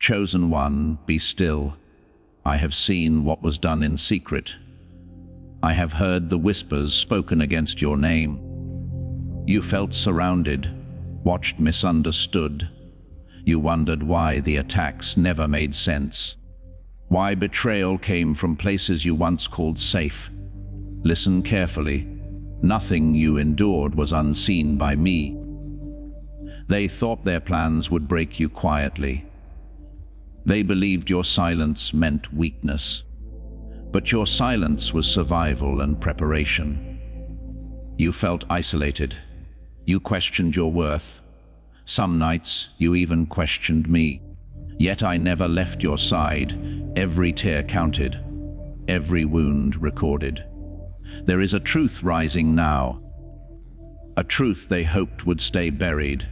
Chosen one, be still. I have seen what was done in secret. I have heard the whispers spoken against your name. You felt surrounded, watched misunderstood. You wondered why the attacks never made sense. Why betrayal came from places you once called safe. Listen carefully. Nothing you endured was unseen by me. They thought their plans would break you quietly. They believed your silence meant weakness. But your silence was survival and preparation. You felt isolated. You questioned your worth. Some nights you even questioned me. Yet I never left your side. Every tear counted. Every wound recorded. There is a truth rising now. A truth they hoped would stay buried.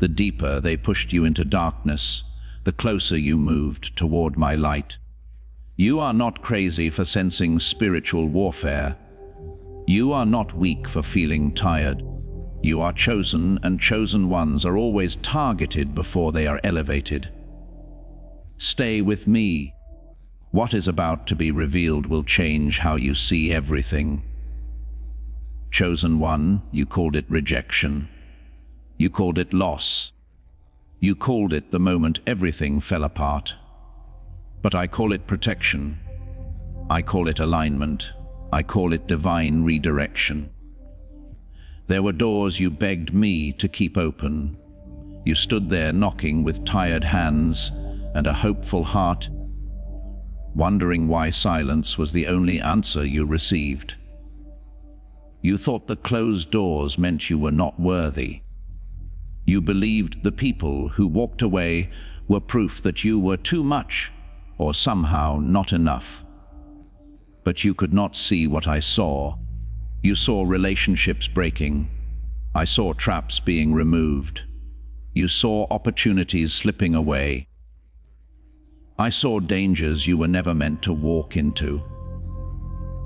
The deeper they pushed you into darkness, the closer you moved toward my light. You are not crazy for sensing spiritual warfare. You are not weak for feeling tired. You are chosen, and chosen ones are always targeted before they are elevated. Stay with me. What is about to be revealed will change how you see everything. Chosen one, you called it rejection. You called it loss. You called it the moment everything fell apart. But I call it protection. I call it alignment. I call it divine redirection. There were doors you begged me to keep open. You stood there knocking with tired hands and a hopeful heart, wondering why silence was the only answer you received. You thought the closed doors meant you were not worthy. You believed the people who walked away were proof that you were too much or somehow not enough. But you could not see what I saw. You saw relationships breaking. I saw traps being removed. You saw opportunities slipping away. I saw dangers you were never meant to walk into.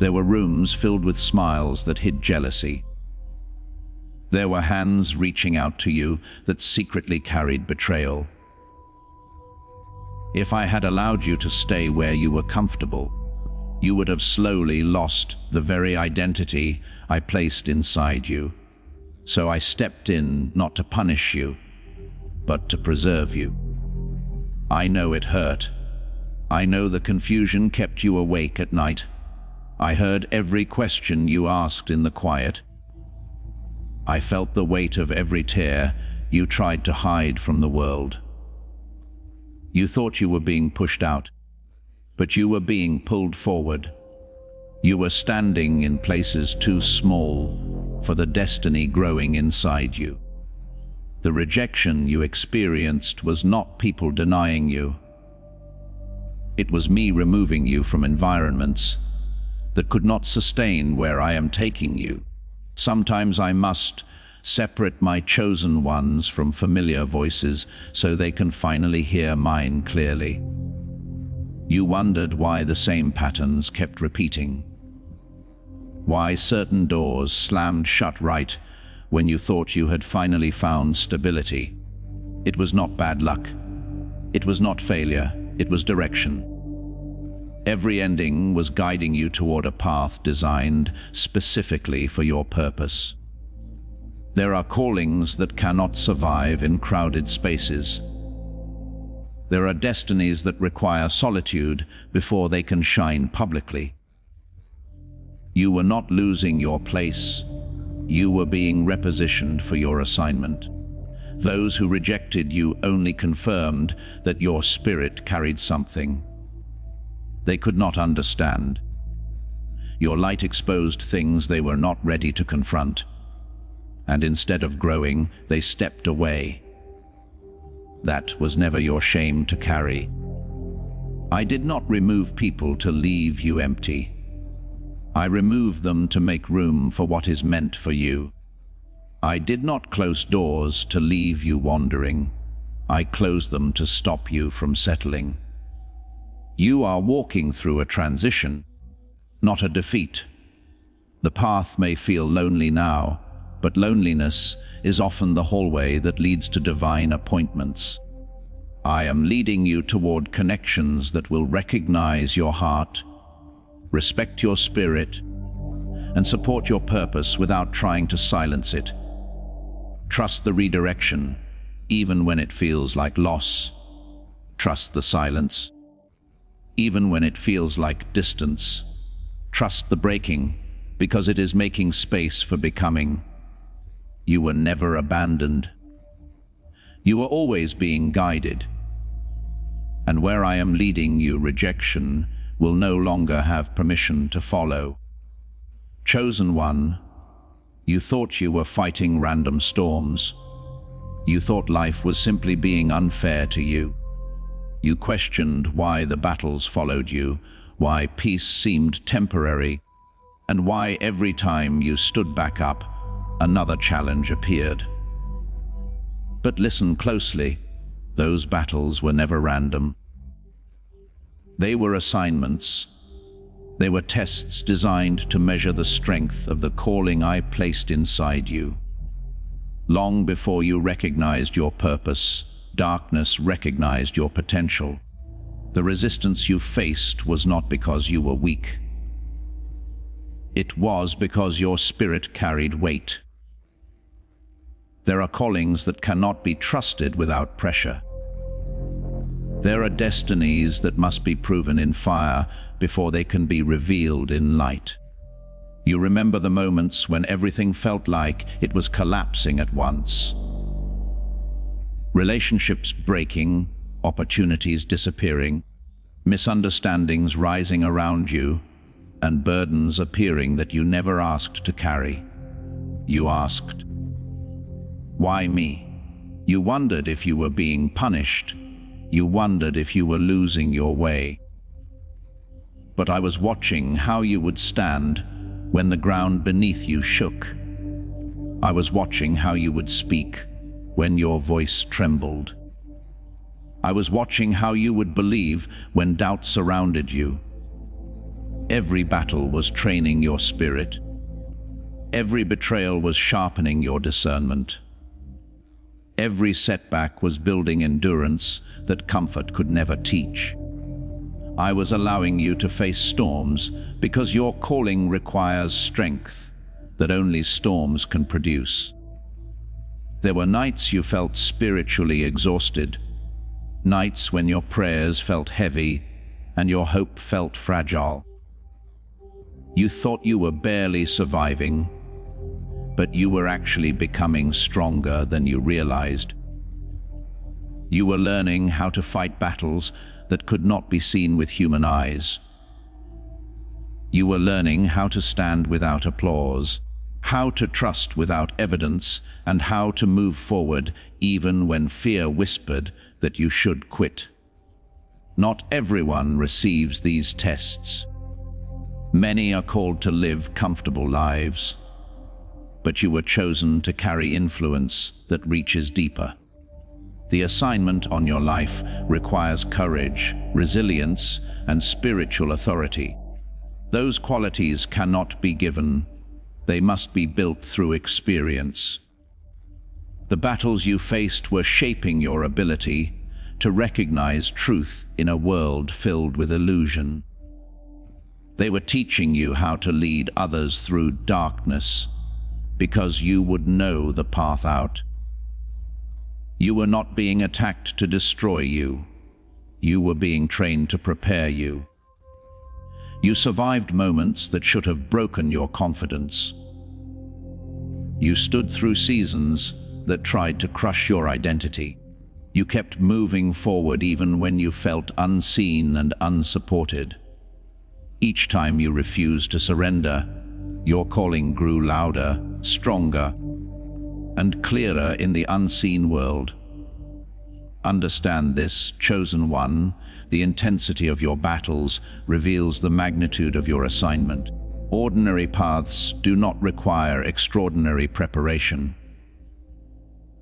There were rooms filled with smiles that hid jealousy. There were hands reaching out to you that secretly carried betrayal. If I had allowed you to stay where you were comfortable, you would have slowly lost the very identity I placed inside you. So I stepped in not to punish you, but to preserve you. I know it hurt. I know the confusion kept you awake at night. I heard every question you asked in the quiet. I felt the weight of every tear you tried to hide from the world. You thought you were being pushed out, but you were being pulled forward. You were standing in places too small for the destiny growing inside you. The rejection you experienced was not people denying you. It was me removing you from environments that could not sustain where I am taking you. Sometimes I must separate my chosen ones from familiar voices so they can finally hear mine clearly. You wondered why the same patterns kept repeating. Why certain doors slammed shut right when you thought you had finally found stability. It was not bad luck. It was not failure. It was direction. Every ending was guiding you toward a path designed specifically for your purpose. There are callings that cannot survive in crowded spaces. There are destinies that require solitude before they can shine publicly. You were not losing your place. You were being repositioned for your assignment. Those who rejected you only confirmed that your spirit carried something they could not understand. Your light exposed things they were not ready to confront, and instead of growing, they stepped away. That was never your shame to carry. I did not remove people to leave you empty. I removed them to make room for what is meant for you. I did not close doors to leave you wandering. I closed them to stop you from settling. You are walking through a transition, not a defeat. The path may feel lonely now, but loneliness is often the hallway that leads to divine appointments. I am leading you toward connections that will recognize your heart, respect your spirit, and support your purpose without trying to silence it. Trust the redirection, even when it feels like loss. Trust the silence, even when it feels like distance. Trust the breaking, because it is making space for becoming. You were never abandoned. You were always being guided. And where I am leading you, rejection will no longer have permission to follow. Chosen one, you thought you were fighting random storms. You thought life was simply being unfair to you. You questioned why the battles followed you, why peace seemed temporary, and why every time you stood back up, another challenge appeared. But listen closely, those battles were never random. They were assignments. They were tests designed to measure the strength of the calling I placed inside you. Long before you recognized your purpose, darkness recognized your potential. The resistance you faced was not because you were weak. It was because your spirit carried weight. There are callings that cannot be trusted without pressure. There are destinies that must be proven in fire before they can be revealed in light. You remember the moments when everything felt like it was collapsing at once. Relationships breaking, opportunities disappearing, misunderstandings rising around you, and burdens appearing that you never asked to carry. You asked, "Why me?" You wondered if you were being punished. You wondered if you were losing your way. But I was watching how you would stand when the ground beneath you shook. I was watching how you would speak when your voice trembled. I was watching how you would believe when doubt surrounded you. Every battle was training your spirit. Every betrayal was sharpening your discernment. Every setback was building endurance that comfort could never teach. I was allowing you to face storms because your calling requires strength that only storms can produce. There were nights you felt spiritually exhausted, nights when your prayers felt heavy and your hope felt fragile. You thought you were barely surviving, but you were actually becoming stronger than you realized. You were learning how to fight battles that could not be seen with human eyes. You were learning how to stand without applause, how to trust without evidence, and how to move forward even when fear whispered that you should quit. Not everyone receives these tests. Many are called to live comfortable lives, but you were chosen to carry influence that reaches deeper. The assignment on your life requires courage, resilience, and spiritual authority. Those qualities cannot be given. They must be built through experience. The battles you faced were shaping your ability to recognize truth in a world filled with illusion. They were teaching you how to lead others through darkness because you would know the path out. You were not being attacked to destroy you. You were being trained to prepare you. You survived moments that should have broken your confidence. You stood through seasons that tried to crush your identity. You kept moving forward even when you felt unseen and unsupported. Each time you refused to surrender, your calling grew louder, stronger, and clearer in the unseen world. Understand this, chosen one. The intensity of your battles reveals the magnitude of your assignment. Ordinary paths do not require extraordinary preparation.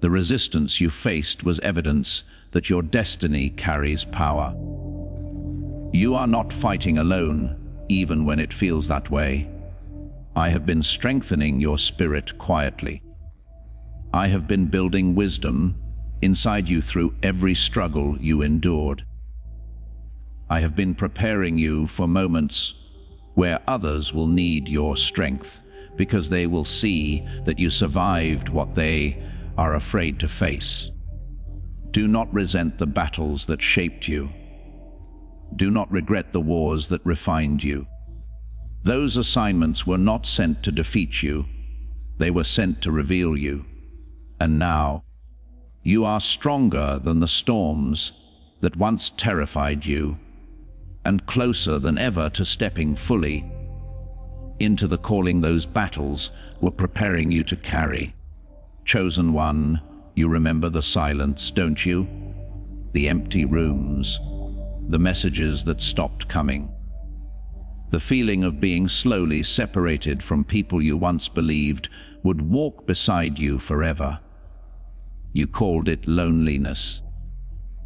The resistance you faced was evidence that your destiny carries power. You are not fighting alone, even when it feels that way. I have been strengthening your spirit quietly. I have been building wisdom inside you through every struggle you endured. I have been preparing you for moments where others will need your strength, because they will see that you survived what they are afraid to face. Do not resent the battles that shaped you. Do not regret the wars that refined you. Those assignments were not sent to defeat you, they were sent to reveal you. And now, you are stronger than the storms that once terrified you, and closer than ever to stepping fully into the calling those battles were preparing you to carry. Chosen one, you remember the silence, don't you? The empty rooms, the messages that stopped coming. The feeling of being slowly separated from people you once believed would walk beside you forever. You called it loneliness.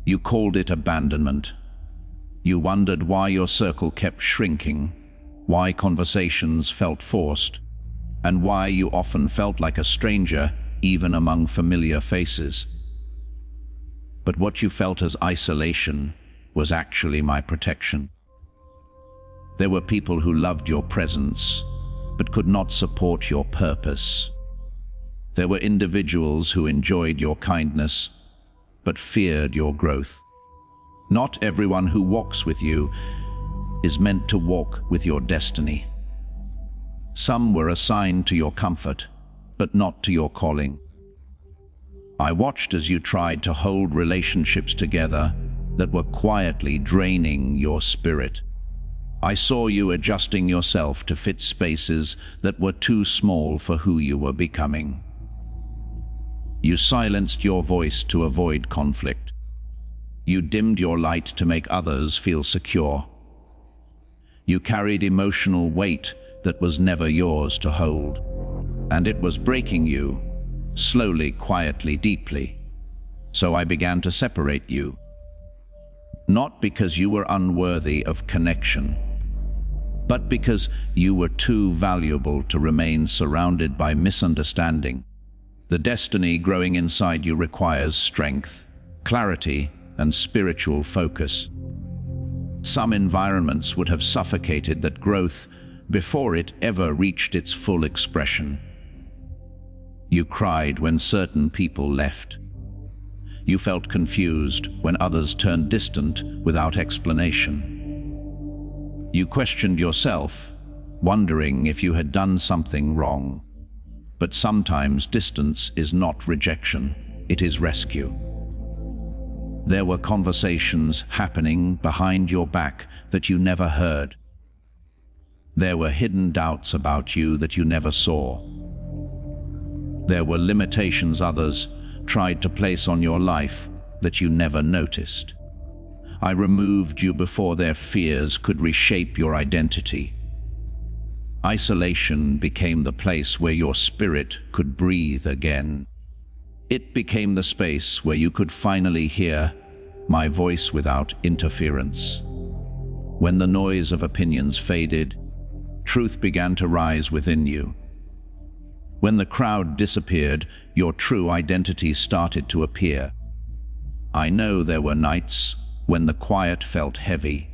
You called it abandonment. You wondered why your circle kept shrinking, why conversations felt forced, and why you often felt like a stranger even among familiar faces. But what you felt as isolation was actually my protection. There were people who loved your presence, but could not support your purpose. There were individuals who enjoyed your kindness, but feared your growth. Not everyone who walks with you is meant to walk with your destiny. Some were assigned to your comfort, but not to your calling. I watched as you tried to hold relationships together that were quietly draining your spirit. I saw you adjusting yourself to fit spaces that were too small for who you were becoming. You silenced your voice to avoid conflict. You dimmed your light to make others feel secure. You carried emotional weight that was never yours to hold, and it was breaking you, slowly, quietly, deeply. So I began to separate you, not because you were unworthy of connection, but because you were too valuable to remain surrounded by misunderstanding. The destiny growing inside you requires strength, clarity, and spiritual focus. Some environments would have suffocated that growth before it ever reached its full expression. You cried when certain people left. You felt confused when others turned distant without explanation. You questioned yourself, wondering if you had done something wrong. But sometimes distance is not rejection, it is rescue. There were conversations happening behind your back that you never heard. There were hidden doubts about you that you never saw. There were limitations others tried to place on your life that you never noticed. I removed you before their fears could reshape your identity. Isolation became the place where your spirit could breathe again. It became the space where you could finally hear my voice without interference. When the noise of opinions faded, truth began to rise within you. When the crowd disappeared, your true identity started to appear. I know there were nights when the quiet felt heavy.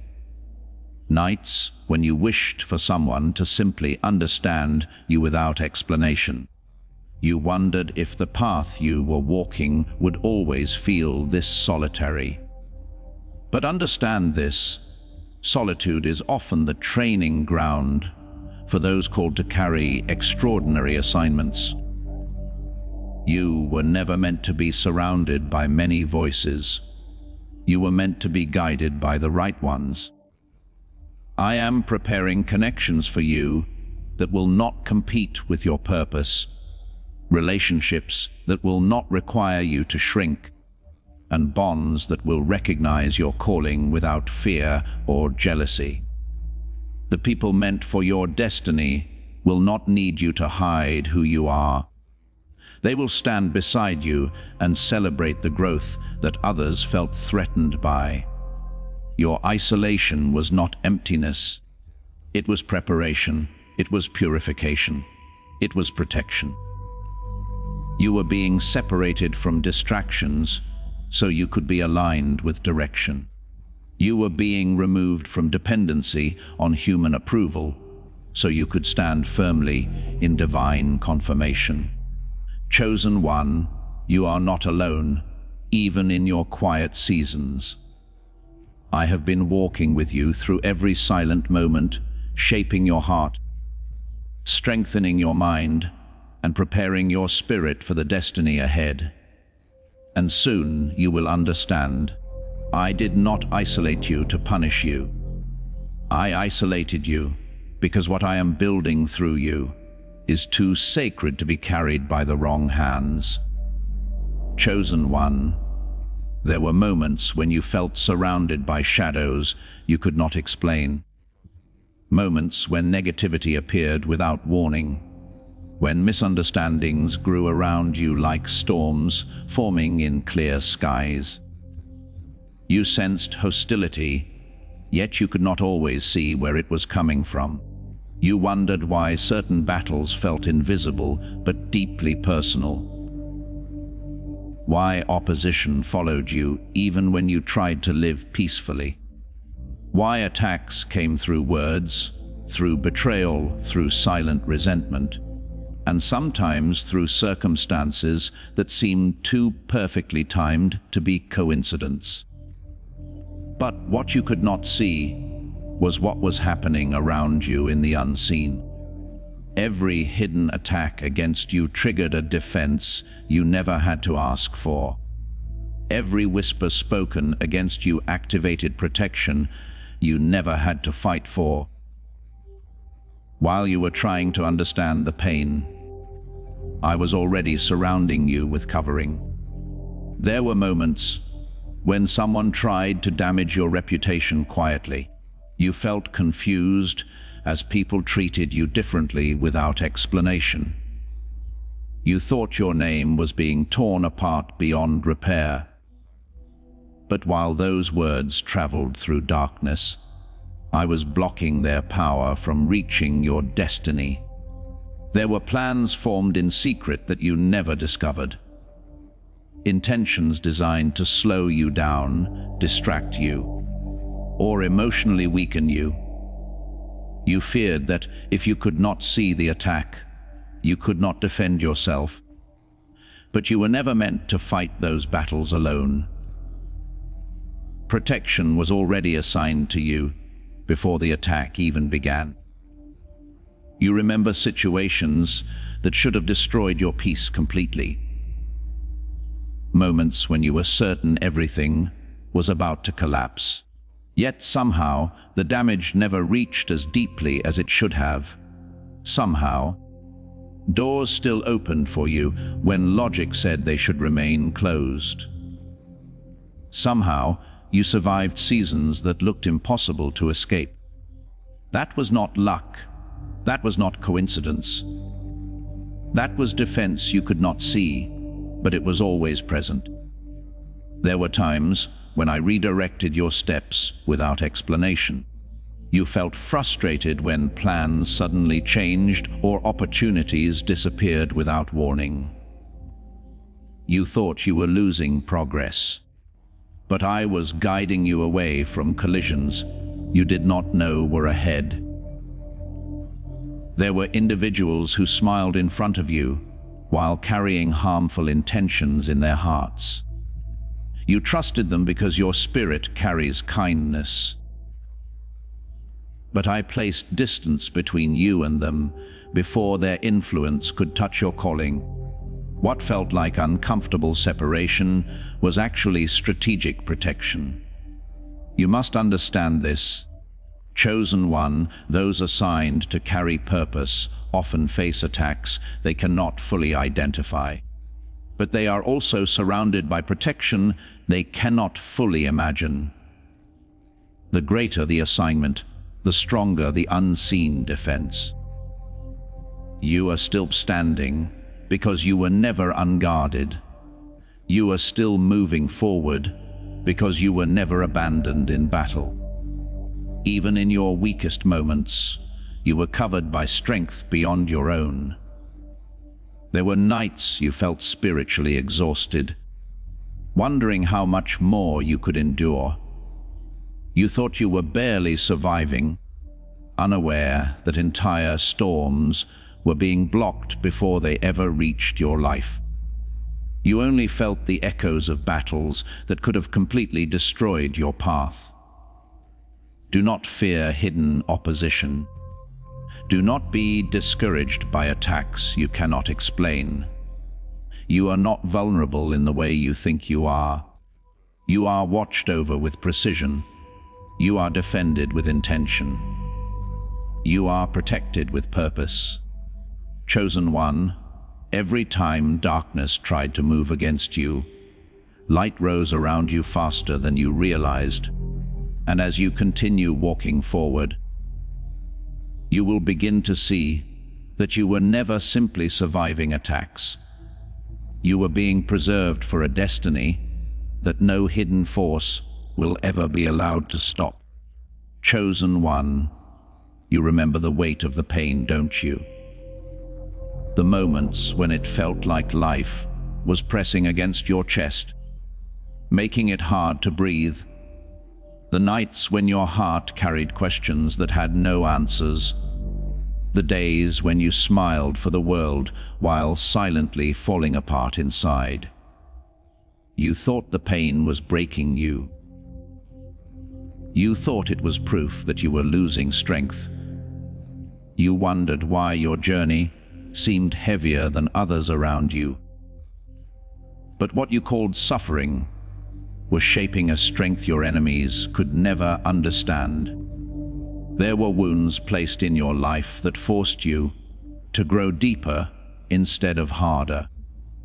Nights when you wished for someone to simply understand you without explanation. You wondered if the path you were walking would always feel this solitary. But understand this: solitude is often the training ground for those called to carry extraordinary assignments. You were never meant to be surrounded by many voices. You were meant to be guided by the right ones. I am preparing connections for you that will not compete with your purpose, relationships that will not require you to shrink, and bonds that will recognize your calling without fear or jealousy. The people meant for your destiny will not need you to hide who you are. They will stand beside you and celebrate the growth that others felt threatened by. Your isolation was not emptiness. It was preparation. It was purification. It was protection. You were being separated from distractions so you could be aligned with direction. You were being removed from dependency on human approval, so you could stand firmly in divine confirmation. Chosen one, you are not alone, even in your quiet seasons. I have been walking with you through every silent moment, shaping your heart, strengthening your mind, and preparing your spirit for the destiny ahead. And soon you will understand, I did not isolate you to punish you. I isolated you because what I am building through you is too sacred to be carried by the wrong hands. Chosen one, there were moments when you felt surrounded by shadows you could not explain. Moments when negativity appeared without warning, when misunderstandings grew around you like storms forming in clear skies. You sensed hostility, yet you could not always see where it was coming from. You wondered why certain battles felt invisible but deeply personal. Why opposition followed you even when you tried to live peacefully. Why attacks came through words, through betrayal, through silent resentment, and sometimes through circumstances that seemed too perfectly timed to be coincidence. But what you could not see was what was happening around you in the unseen. Every hidden attack against you triggered a defense you never had to ask for. Every whisper spoken against you activated protection you never had to fight for. While you were trying to understand the pain, I was already surrounding you with covering. There were moments when someone tried to damage your reputation quietly. You felt confused as people treated you differently without explanation. You thought your name was being torn apart beyond repair. But while those words traveled through darkness, I was blocking their power from reaching your destiny. There were plans formed in secret that you never discovered. Intentions designed to slow you down, distract you, or emotionally weaken you. You feared that if you could not see the attack, you could not defend yourself. But you were never meant to fight those battles alone. Protection was already assigned to you before the attack even began. You remember situations that should have destroyed your peace completely. Moments when you were certain everything was about to collapse. Yet somehow, the damage never reached as deeply as it should have. Somehow, doors still opened for you when logic said they should remain closed. Somehow, you survived seasons that looked impossible to escape. That was not luck. That was not coincidence. That was defense you could not see, but it was always present. There were times when I redirected your steps without explanation. You felt frustrated when plans suddenly changed or opportunities disappeared without warning. You thought you were losing progress, but I was guiding you away from collisions you did not know were ahead. There were individuals who smiled in front of you while carrying harmful intentions in their hearts. You trusted them because your spirit carries kindness. But I placed distance between you and them before their influence could touch your calling. What felt like uncomfortable separation was actually strategic protection. You must understand this. Chosen one, those assigned to carry purpose, often face attacks they cannot fully identify. But they are also surrounded by protection they cannot fully imagine. The greater the assignment, the stronger the unseen defense. You are still standing because you were never unguarded. You are still moving forward because you were never abandoned in battle. Even in your weakest moments, you were covered by strength beyond your own. There were nights you felt spiritually exhausted, wondering how much more you could endure. You thought you were barely surviving, unaware that entire storms were being blocked before they ever reached your life. You only felt the echoes of battles that could have completely destroyed your path. Do not fear hidden opposition. Do not be discouraged by attacks you cannot explain. You are not vulnerable in the way you think you are. You are watched over with precision. You are defended with intention. You are protected with purpose. Chosen one, every time darkness tried to move against you, light rose around you faster than you realized, and as you continue walking forward, you will begin to see that you were never simply surviving attacks. You were being preserved for a destiny that no hidden force will ever be allowed to stop. Chosen one, you remember the weight of the pain, don't you? The moments when it felt like life was pressing against your chest, making it hard to breathe. The nights when your heart carried questions that had no answers. The days when you smiled for the world while silently falling apart inside. You thought the pain was breaking you. You thought it was proof that you were losing strength. You wondered why your journey seemed heavier than others around you. But what you called suffering was shaping a strength your enemies could never understand. There were wounds placed in your life that forced you to grow deeper instead of harder.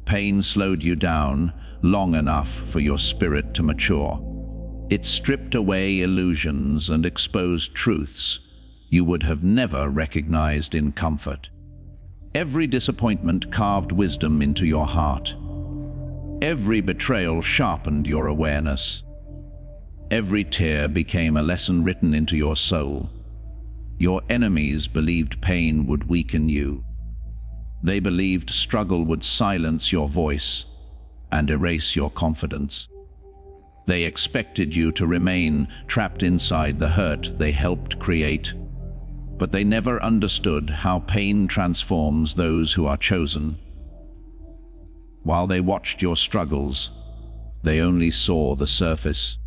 Pain slowed you down long enough for your spirit to mature. It stripped away illusions and exposed truths you would have never recognized in comfort. Every disappointment carved wisdom into your heart. Every betrayal sharpened your awareness. Every tear became a lesson written into your soul. Your enemies believed pain would weaken you. They believed struggle would silence your voice and erase your confidence. They expected you to remain trapped inside the hurt they helped create. But they never understood how pain transforms those who are chosen. While they watched your struggles, they only saw the surface.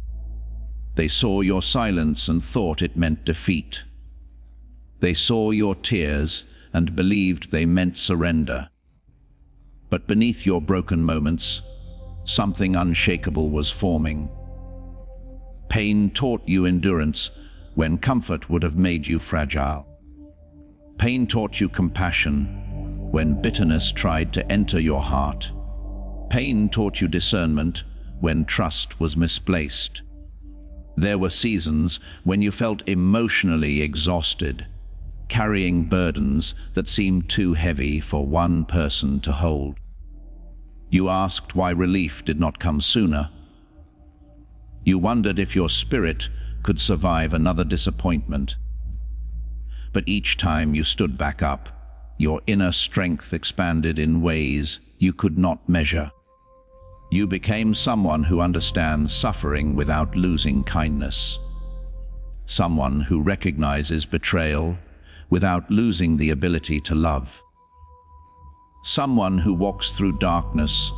They saw your silence and thought it meant defeat. They saw your tears and believed they meant surrender. But beneath your broken moments, something unshakable was forming. Pain taught you endurance when comfort would have made you fragile. Pain taught you compassion when bitterness tried to enter your heart. Pain taught you discernment when trust was misplaced. There were seasons when you felt emotionally exhausted, carrying burdens that seemed too heavy for one person to hold. You asked why relief did not come sooner. You wondered if your spirit could survive another disappointment. But each time you stood back up, your inner strength expanded in ways you could not measure. You became someone who understands suffering without losing kindness. Someone who recognizes betrayal without losing the ability to love. Someone who walks through darkness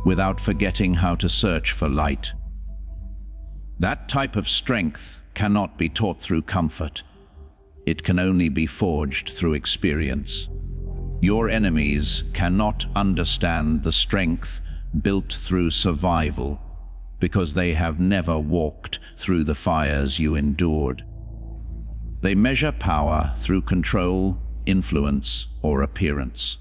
without forgetting how to search for light. That type of strength cannot be taught through comfort. It can only be forged through experience. Your enemies cannot understand the strength built through survival because they have never walked through the fires you endured. They measure power through control, influence, or appearance.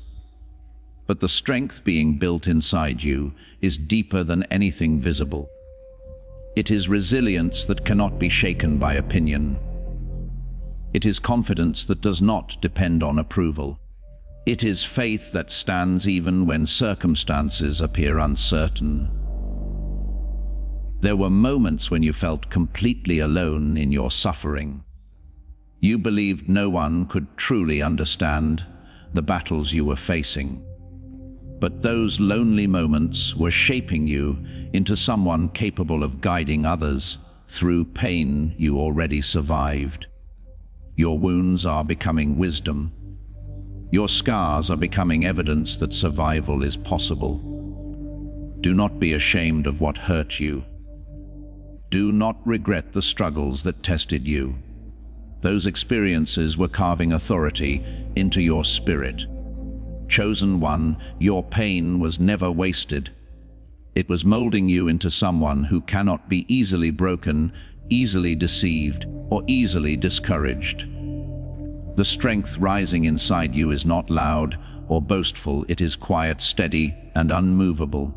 But the strength being built inside you is deeper than anything visible. It is resilience that cannot be shaken by opinion. It is confidence that does not depend on approval. It is faith that stands even when circumstances appear uncertain. There were moments when you felt completely alone in your suffering. You believed no one could truly understand the battles you were facing. But those lonely moments were shaping you into someone capable of guiding others through pain you already survived. Your wounds are becoming wisdom. Your scars are becoming evidence that survival is possible. Do not be ashamed of what hurt you. Do not regret the struggles that tested you. Those experiences were carving authority into your spirit. Chosen one, your pain was never wasted. It was molding you into someone who cannot be easily broken, easily deceived, or easily discouraged. The strength rising inside you is not loud or boastful, it is quiet, steady, and unmovable.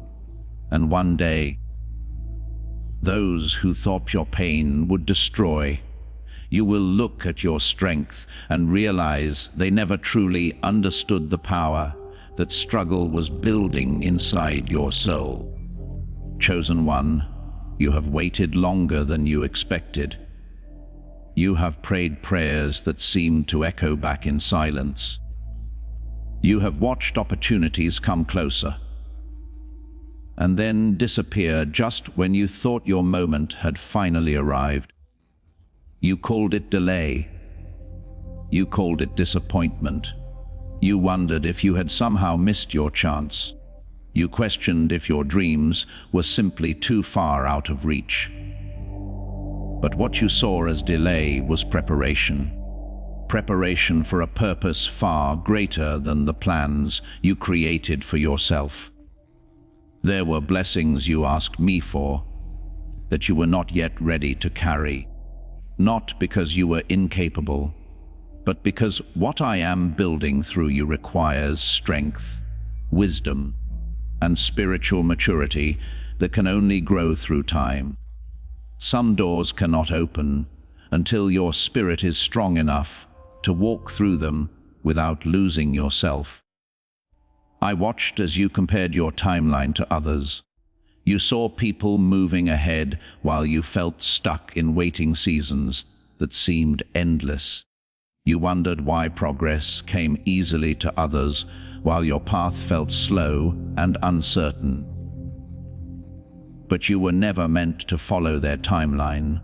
And one day, those who thought your pain would destroy, you will look at your strength and realize they never truly understood the power that struggle was building inside your soul. Chosen one, you have waited longer than you expected. You have prayed prayers that seemed to echo back in silence. You have watched opportunities come closer and then disappear just when you thought your moment had finally arrived. You called it delay. You called it disappointment. You wondered if you had somehow missed your chance. You questioned if your dreams were simply too far out of reach. But what you saw as delay was preparation. Preparation for a purpose far greater than the plans you created for yourself. There were blessings you asked me for that you were not yet ready to carry. Not because you were incapable, but because what I am building through you requires strength, wisdom, and spiritual maturity that can only grow through time. Some doors cannot open until your spirit is strong enough to walk through them without losing yourself. I watched as you compared your timeline to others. You saw people moving ahead while you felt stuck in waiting seasons that seemed endless. You wondered why progress came easily to others while your path felt slow and uncertain. But you were never meant to follow their timeline,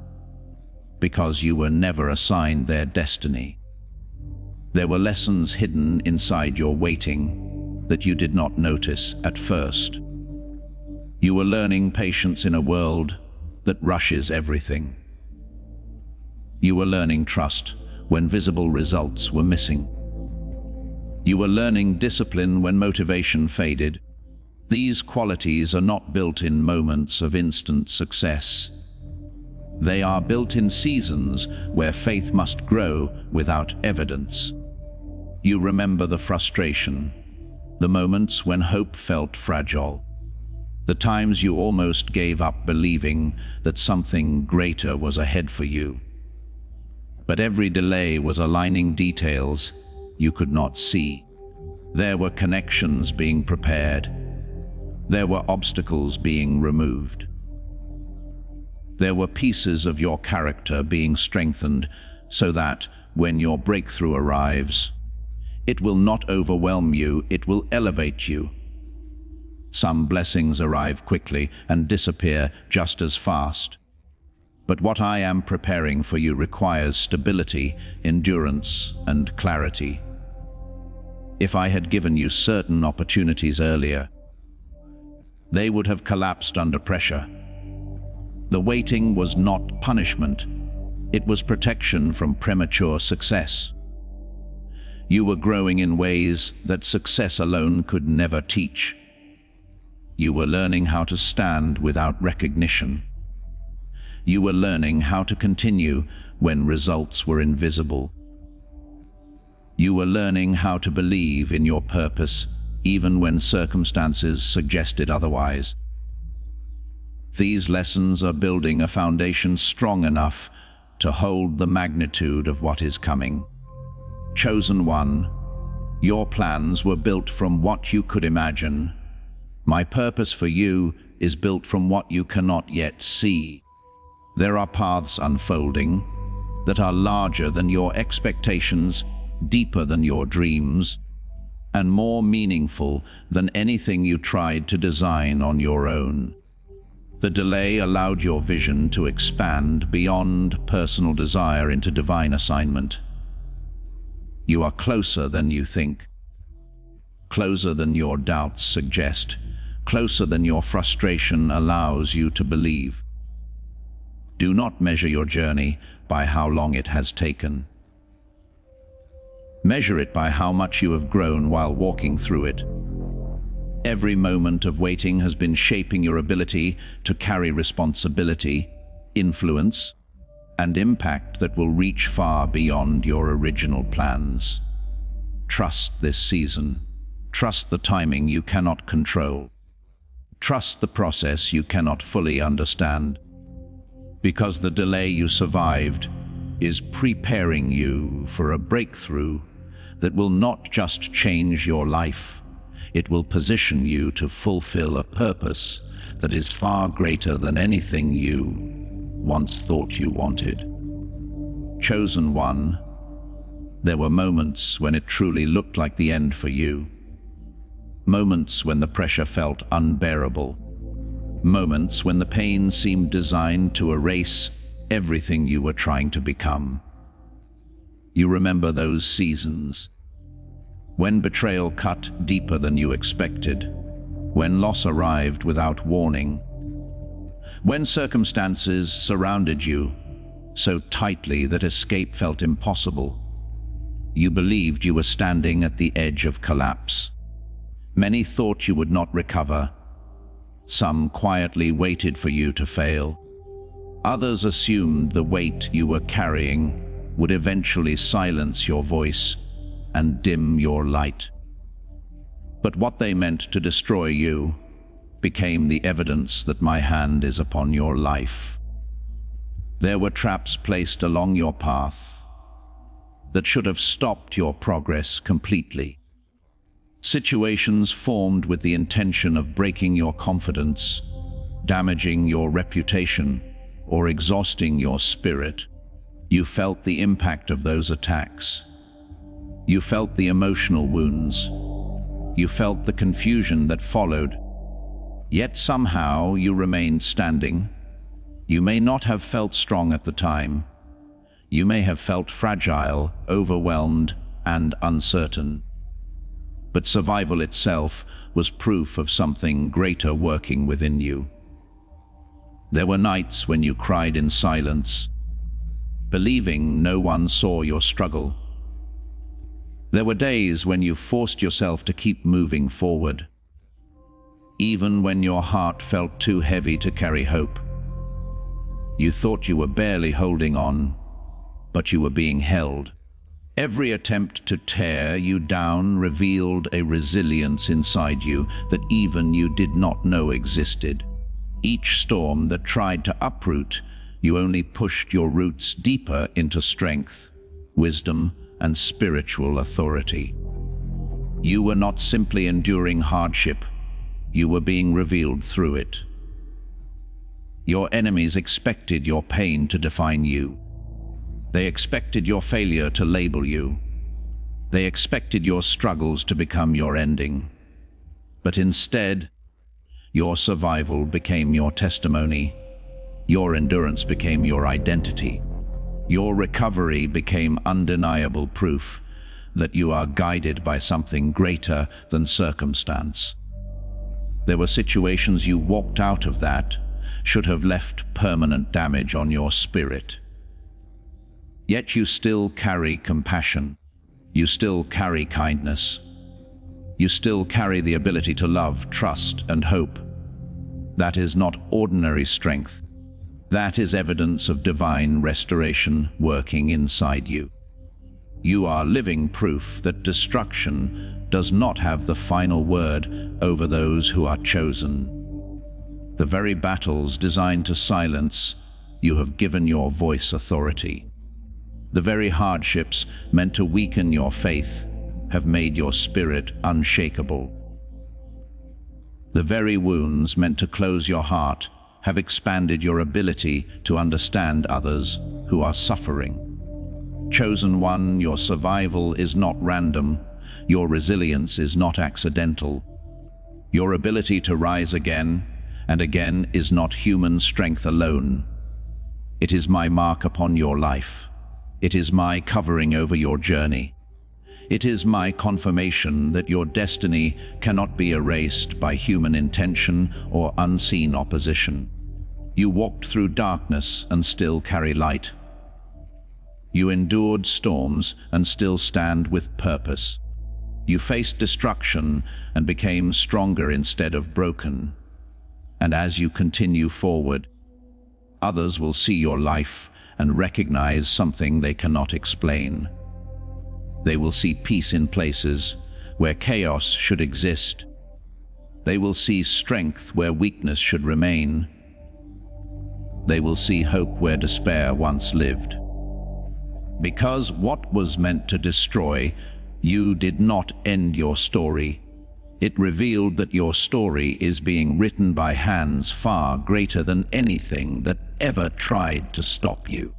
because you were never assigned their destiny. There were lessons hidden inside your waiting that you did not notice at first. You were learning patience in a world that rushes everything. You were learning trust when visible results were missing. You were learning discipline when motivation faded. These qualities are not built in moments of instant success. They are built in seasons where faith must grow without evidence. You remember the frustration, the moments when hope felt fragile, the times you almost gave up believing that something greater was ahead for you. But every delay was aligning details you could not see. There were connections being prepared. There were obstacles being removed. There were pieces of your character being strengthened so that, when your breakthrough arrives, it will not overwhelm you, it will elevate you. Some blessings arrive quickly and disappear just as fast. But what I am preparing for you requires stability, endurance, and clarity. If I had given you certain opportunities earlier, they would have collapsed under pressure. The waiting was not punishment, it was protection from premature success. You were growing in ways that success alone could never teach. You were learning how to stand without recognition. You were learning how to continue when results were invisible. You were learning how to believe in your purpose even when circumstances suggested otherwise. These lessons are building a foundation strong enough to hold the magnitude of what is coming. Chosen one, your plans were built from what you could imagine. My purpose for you is built from what you cannot yet see. There are paths unfolding that are larger than your expectations, deeper than your dreams. and more meaningful than anything you tried to design on your own. The delay allowed your vision to expand beyond personal desire into divine assignment. You are closer than you think, closer than your doubts suggest, closer than your frustration allows you to believe. Do not measure your journey by how long it has taken. Measure it by how much you have grown while walking through it. Every moment of waiting has been shaping your ability to carry responsibility, influence, and impact that will reach far beyond your original plans. Trust this season. Trust the timing you cannot control. Trust the process you cannot fully understand. Because the delay you survived is preparing you for a breakthrough that will not just change your life, it will position you to fulfill a purpose that is far greater than anything you once thought you wanted. Chosen one, there were moments when it truly looked like the end for you. Moments when the pressure felt unbearable. Moments when the pain seemed designed to erase everything you were trying to become. You remember those seasons, when betrayal cut deeper than you expected, when loss arrived without warning, when circumstances surrounded you so tightly that escape felt impossible. You believed you were standing at the edge of collapse. Many thought you would not recover. Some quietly waited for you to fail. Others assumed the weight you were carrying would eventually silence your voice and dim your light. But what they meant to destroy you became the evidence that my hand is upon your life. There were traps placed along your path that should have stopped your progress completely. Situations formed with the intention of breaking your confidence, damaging your reputation, or exhausting your spirit. You felt the impact of those attacks. You felt the emotional wounds. You felt the confusion that followed. Yet somehow you remained standing. You may not have felt strong at the time. You may have felt fragile, overwhelmed, and uncertain. But survival itself was proof of something greater working within you. There were nights when you cried in silence, believing no one saw your struggle. There were days when you forced yourself to keep moving forward, even when your heart felt too heavy to carry hope. You thought you were barely holding on, but you were being held. Every attempt to tear you down revealed a resilience inside you that even you did not know existed. Each storm that tried to uproot you only pushed your roots deeper into strength, wisdom, and spiritual authority. You were not simply enduring hardship, you were being revealed through it. Your enemies expected your pain to define you. They expected your failure to label you. They expected your struggles to become your ending. But instead, your survival became your testimony. Your endurance became your identity. Your recovery became undeniable proof that you are guided by something greater than circumstance. There were situations you walked out of that should have left permanent damage on your spirit. Yet you still carry compassion. You still carry kindness. You still carry the ability to love, trust, and hope. That is not ordinary strength. That is evidence of divine restoration working inside you. You are living proof that destruction does not have the final word over those who are chosen. The very battles designed to silence, you have given your voice authority. The very hardships meant to weaken your faith have made your spirit unshakable. The very wounds meant to close your heart have expanded your ability to understand others who are suffering. Chosen one, your survival is not random. Your resilience is not accidental. Your ability to rise again and again is not human strength alone. It is my mark upon your life. It is my covering over your journey. It is my confirmation that your destiny cannot be erased by human intention or unseen opposition. You walked through darkness and still carry light. You endured storms and still stand with purpose. You faced destruction and became stronger instead of broken. And as you continue forward, others will see your life and recognize something they cannot explain. They will see peace in places where chaos should exist. They will see strength where weakness should remain. They will see hope where despair once lived. Because what was meant to destroy you did not end your story. It revealed that your story is being written by hands far greater than anything that ever tried to stop you.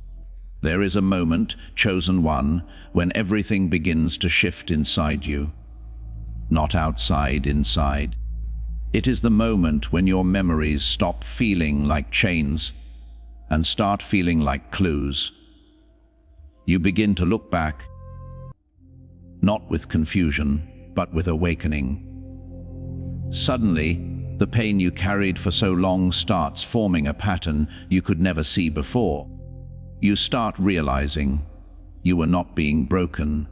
There is a moment, chosen one, when everything begins to shift inside you. Not outside, inside. It is the moment when your memories stop feeling like chains and start feeling like clues. You begin to look back, not with confusion, but with awakening. Suddenly, the pain you carried for so long starts forming a pattern you could never see before. You start realizing you were not being broken.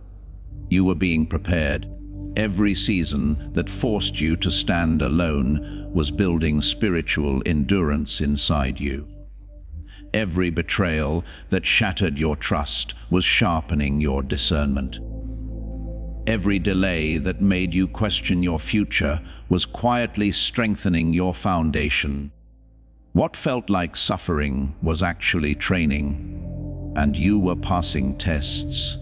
You were being prepared. Every season that forced you to stand alone was building spiritual endurance inside you. Every betrayal that shattered your trust was sharpening your discernment. Every delay that made you question your future was quietly strengthening your foundation. What felt like suffering was actually training, and you were passing tests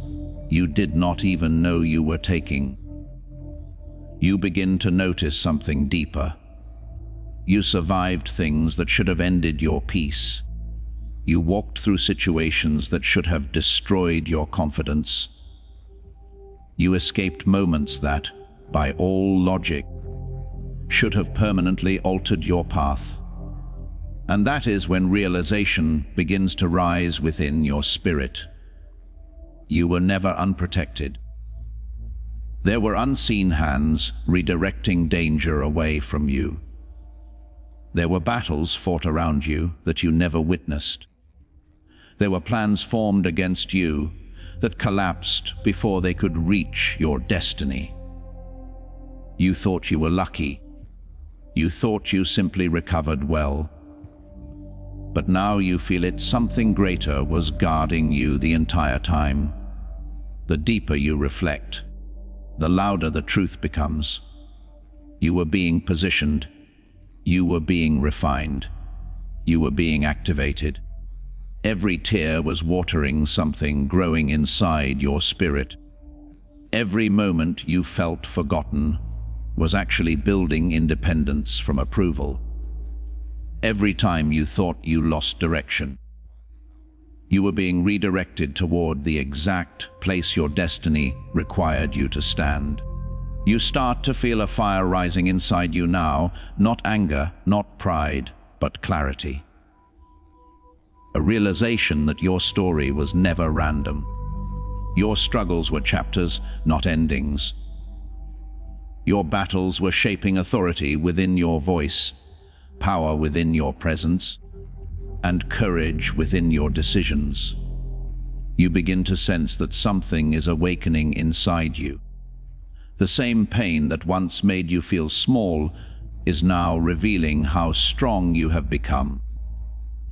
you did not even know you were taking. You begin to notice something deeper. You survived things that should have ended your peace. You walked through situations that should have destroyed your confidence. You escaped moments that, by all logic, should have permanently altered your path. And that is when realization begins to rise within your spirit. You were never unprotected. There were unseen hands redirecting danger away from you. There were battles fought around you that you never witnessed. There were plans formed against you that collapsed before they could reach your destiny. You thought you were lucky. You thought you simply recovered well. But now you feel it something greater was guarding you the entire time. The deeper you reflect, the louder the truth becomes. You were being positioned. You were being refined. You were being activated. Every tear was watering something growing inside your spirit. Every moment you felt forgotten was actually building independence from approval. Every time you thought you lost direction, you were being redirected toward the exact place your destiny required you to stand. You start to feel a fire rising inside you now, not anger, not pride, but clarity. A realization that your story was never random. Your struggles were chapters, not endings. Your battles were shaping authority within your voice, power within your presence, and courage within your decisions. You begin to sense that something is awakening inside you. The same pain that once made you feel small is now revealing how strong you have become.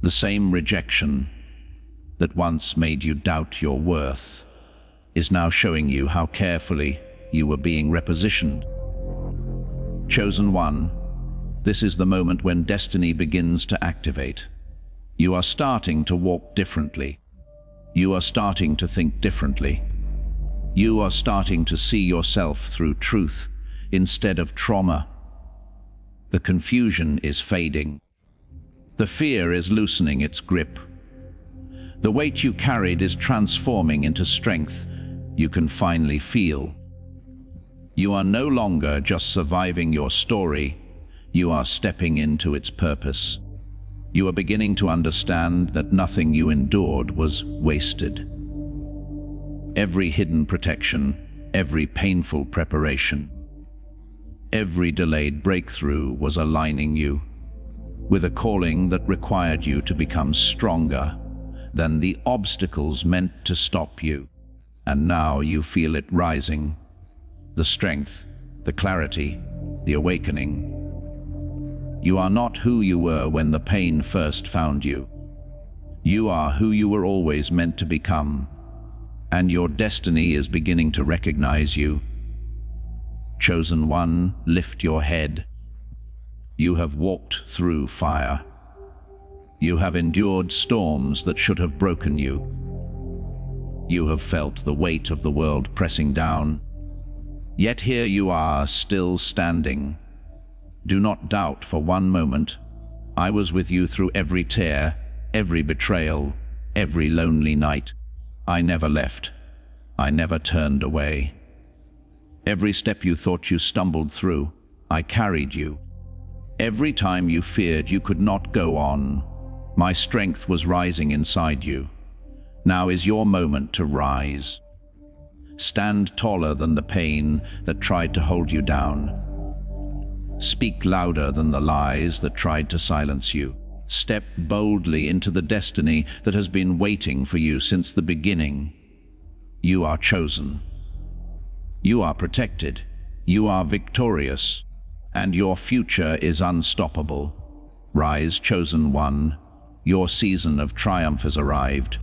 The same rejection that once made you doubt your worth is now showing you how carefully you were being repositioned. Chosen one, this is the moment when destiny begins to activate. You are starting to walk differently. You are starting to think differently. You are starting to see yourself through truth instead of trauma. The confusion is fading. The fear is loosening its grip. The weight you carried is transforming into strength you can finally feel. You are no longer just surviving your story, you are stepping into its purpose. You are beginning to understand that nothing you endured was wasted. Every hidden protection, every painful preparation, every delayed breakthrough was aligning you with a calling that required you to become stronger than the obstacles meant to stop you. And now you feel it rising. The strength, the clarity, the awakening. You are not who you were when the pain first found you. You are who you were always meant to become, and your destiny is beginning to recognize you. Chosen one, lift your head. You have walked through fire. You have endured storms that should have broken you. You have felt the weight of the world pressing down. Yet here you are, still standing. Do not doubt for one moment. I was with you through every tear, every betrayal, every lonely night. I never left. I never turned away. Every step you thought you stumbled through, I carried you. Every time you feared you could not go on, my strength was rising inside you. Now is your moment to rise. Stand taller than the pain that tried to hold you down. Speak louder than the lies that tried to silence you. Step boldly into the destiny that has been waiting for you since the beginning. You are chosen. You are protected. You are victorious. And your future is unstoppable. Rise, chosen one. Your season of triumph has arrived.